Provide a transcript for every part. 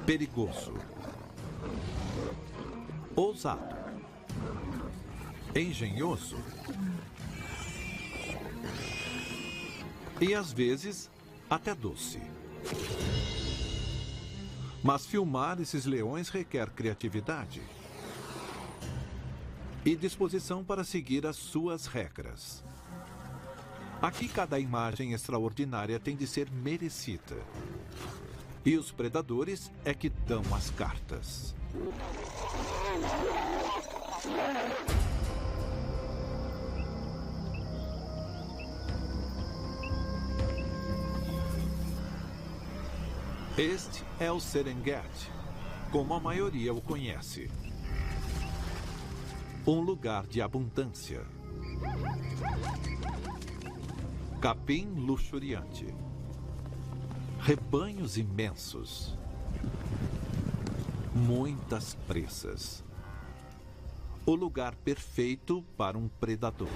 perigoso, ousado, engenhoso e, às vezes, até doce. Mas filmar esses leões requer criatividade e disposição para seguir as suas regras. Aqui, cada imagem extraordinária tem de ser merecida. E os predadores é que dão as cartas. Este é o Serengeti, como a maioria o conhece. Um lugar de abundância. Capim luxuriante. Rebanhos imensos. Muitas presas. O lugar perfeito para um predador.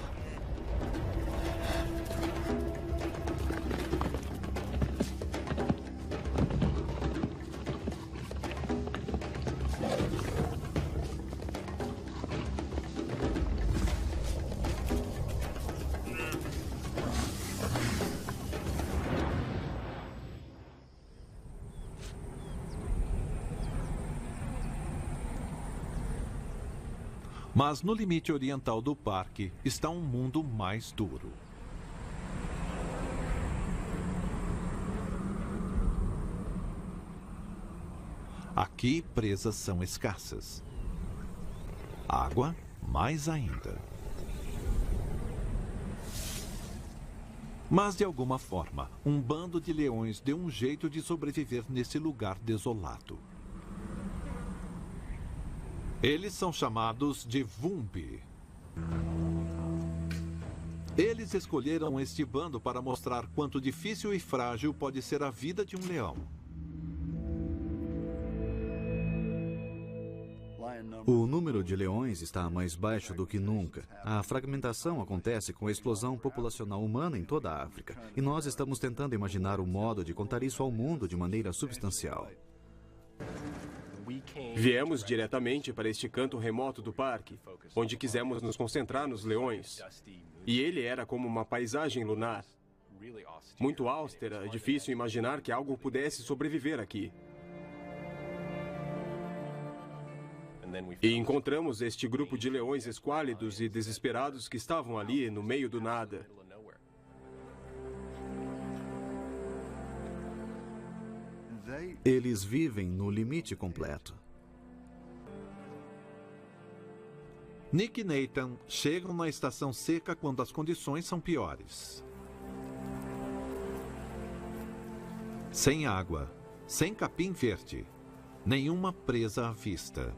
Mas no limite oriental do parque está um mundo mais duro. Aqui, presas são escassas. Água, mais ainda. Mas, de alguma forma, um bando de leões deu um jeito de sobreviver nesse lugar desolado. Eles são chamados de Vumbi. Eles escolheram este bando para mostrar quanto difícil e frágil pode ser a vida de um leão. O número de leões está mais baixo do que nunca. A fragmentação acontece com a explosão populacional humana em toda a África. E nós estamos tentando imaginar um modo de contar isso ao mundo de maneira substancial. Viemos diretamente para este canto remoto do parque, onde quisemos nos concentrar nos leões. E ele era como uma paisagem lunar. Muito austera, difícil imaginar que algo pudesse sobreviver aqui. E encontramos este grupo de leões esquálidos e desesperados que estavam ali no meio do nada. Eles vivem no limite completo. Nick e Nathan chegam na estação seca quando as condições são piores. Sem água, sem capim verde, nenhuma presa à vista.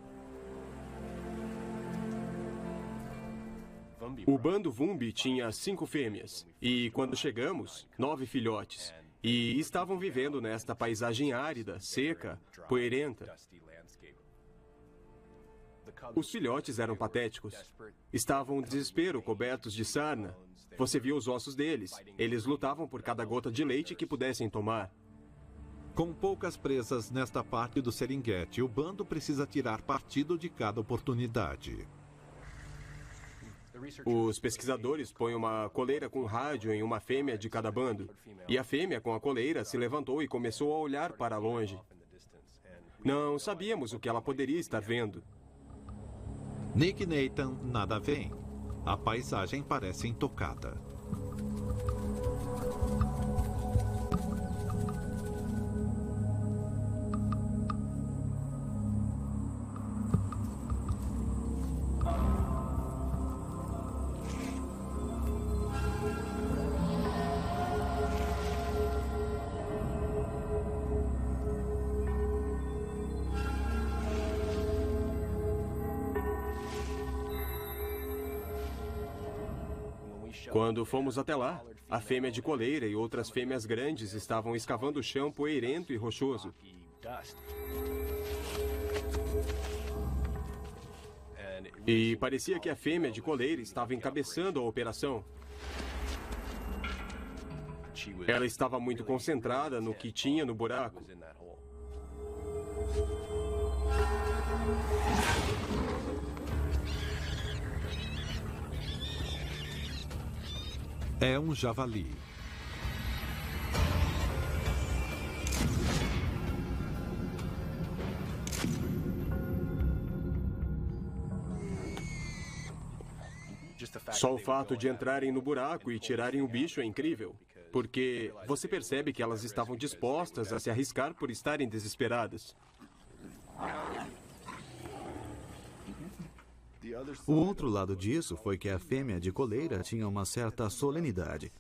O bando Vumbi tinha 5 fêmeas e, quando chegamos, 9 filhotes. E estavam vivendo nesta paisagem árida, seca, poeirenta. Os filhotes eram patéticos. Estavam em desespero, cobertos de sarna. Você viu os ossos deles. Eles lutavam por cada gota de leite que pudessem tomar. Com poucas presas nesta parte do Serengeti, o bando precisa tirar partido de cada oportunidade. Os pesquisadores põem uma coleira com rádio em uma fêmea de cada bando. E a fêmea com a coleira se levantou e começou a olhar para longe. Não sabíamos o que ela poderia estar vendo. Nick e Nathan nada veem. A paisagem parece intocada. Quando fomos até lá, a fêmea de coleira e outras fêmeas grandes estavam escavando o chão poeirento e rochoso. E parecia que a fêmea de coleira estava encabeçando a operação. Ela estava muito concentrada no que tinha no buraco. É um javali. Só o fato de entrarem no buraco e tirarem o bicho é incrível, porque você percebe que elas estavam dispostas a se arriscar por estarem desesperadas. O outro lado disso foi que a fêmea de coleira tinha uma certa solenidade.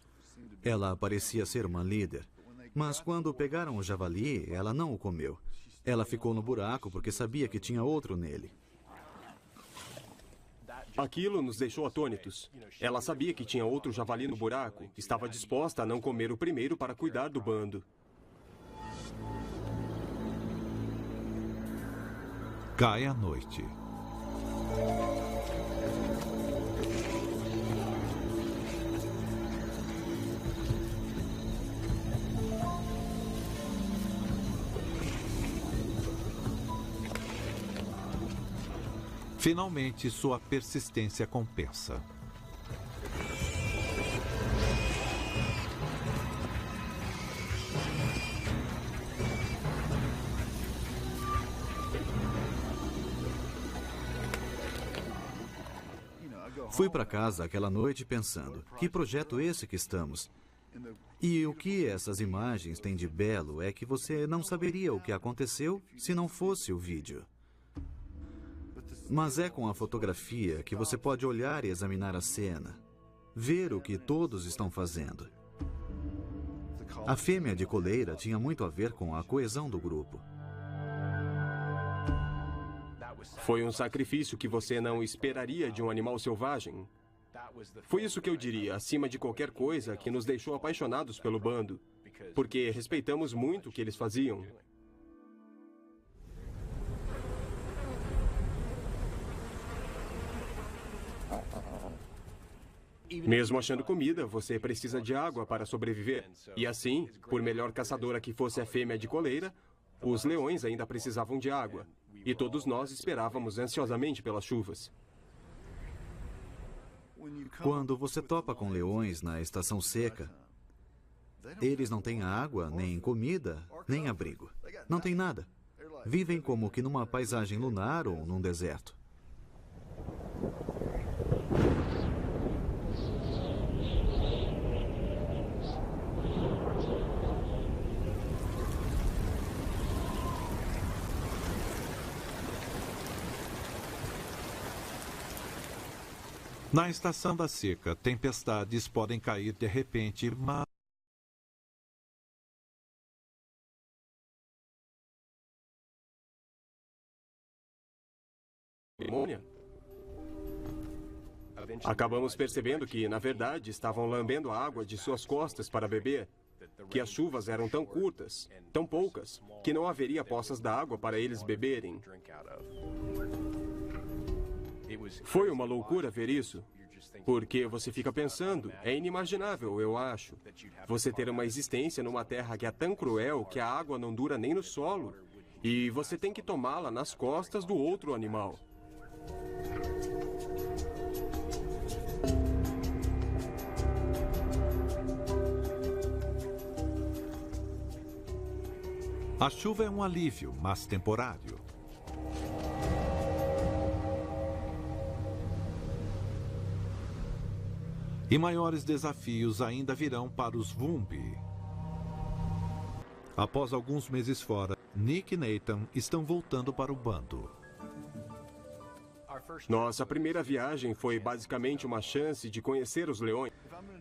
Ela parecia ser uma líder, mas quando pegaram o javali, ela não o comeu. Ela ficou no buraco porque sabia que tinha outro nele. Aquilo nos deixou atônitos. Ela sabia que tinha outro javali no buraco. Estava disposta a não comer o primeiro para cuidar do bando. Cai a noite. Finalmente, sua persistência compensa. Fui para casa aquela noite pensando, que projeto esse que estamos? E o que essas imagens têm de belo é que você não saberia o que aconteceu se não fosse o vídeo. Mas é com a fotografia que você pode olhar e examinar a cena, ver o que todos estão fazendo. A fêmea de coleira tinha muito a ver com a coesão do grupo. Foi um sacrifício que você não esperaria de um animal selvagem. Foi isso que eu diria, acima de qualquer coisa, que nos deixou apaixonados pelo bando, porque respeitamos muito o que eles faziam. Mesmo achando comida, você precisa de água para sobreviver. E assim, por melhor caçadora que fosse a fêmea de coleira, os leões ainda precisavam de água. E todos nós esperávamos ansiosamente pelas chuvas. Quando você topa com leões na estação seca, eles não têm água, nem comida, nem abrigo. Não têm nada. Vivem como que numa paisagem lunar ou num deserto. Na estação da seca, tempestades podem cair de repente, mas acabamos percebendo que, na verdade, estavam lambendo a água de suas costas para beber, que as chuvas eram tão curtas, tão poucas, que não haveria poças d'água para eles beberem. Foi uma loucura ver isso, porque você fica pensando, é inimaginável, eu acho, você ter uma existência numa terra que é tão cruel que a água não dura nem no solo, e você tem que tomá-la nas costas do outro animal. a chuva é um alívio, mas temporário. E maiores desafios ainda virão para os Wumbi. Após alguns meses fora, Nick e Nathan estão voltando para o bando. Nossa primeira viagem foi basicamente uma chance de conhecer os leões.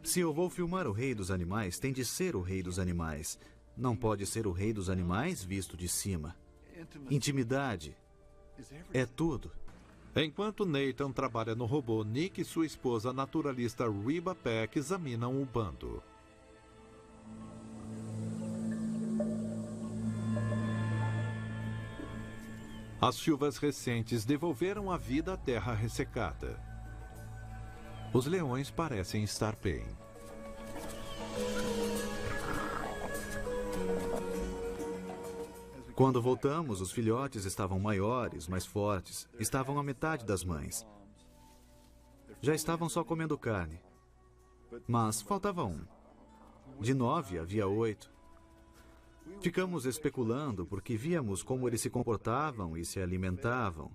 Se eu vou filmar o rei dos animais, tem de ser o rei dos animais. Não pode ser o rei dos animais visto de cima. Intimidade é tudo. Enquanto Nathan trabalha no robô, Nick e sua esposa, a naturalista Reba Peck, examinam o bando. As chuvas recentes devolveram a vida à terra ressecada. Os leões parecem estar bem. Quando voltamos, os filhotes estavam maiores, mais fortes, estavam à metade das mães. Já estavam só comendo carne. Mas faltava um. De 9 havia 8. Ficamos especulando porque víamos como eles se comportavam e se alimentavam.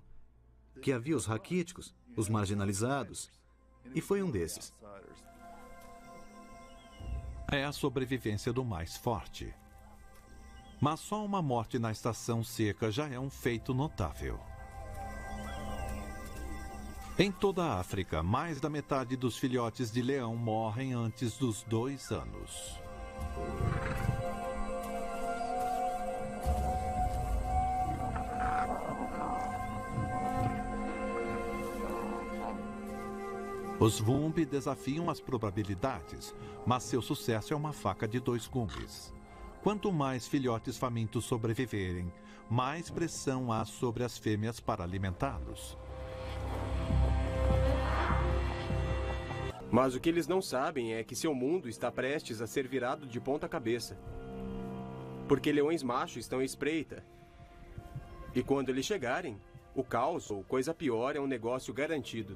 Que havia os raquíticos, os marginalizados. E foi um desses. É a sobrevivência do mais forte. Mas só uma morte na estação seca já é um feito notável. Em toda a África, mais da metade dos filhotes de leão morrem antes dos 2 anos. Os Vumbi desafiam as probabilidades, mas seu sucesso é uma faca de 2 gumes. Quanto mais filhotes famintos sobreviverem, mais pressão há sobre as fêmeas para alimentá-los. Mas o que eles não sabem é que seu mundo está prestes a ser virado de ponta cabeça. Porque leões machos estão à espreita. E quando eles chegarem, o caos ou coisa pior é um negócio garantido.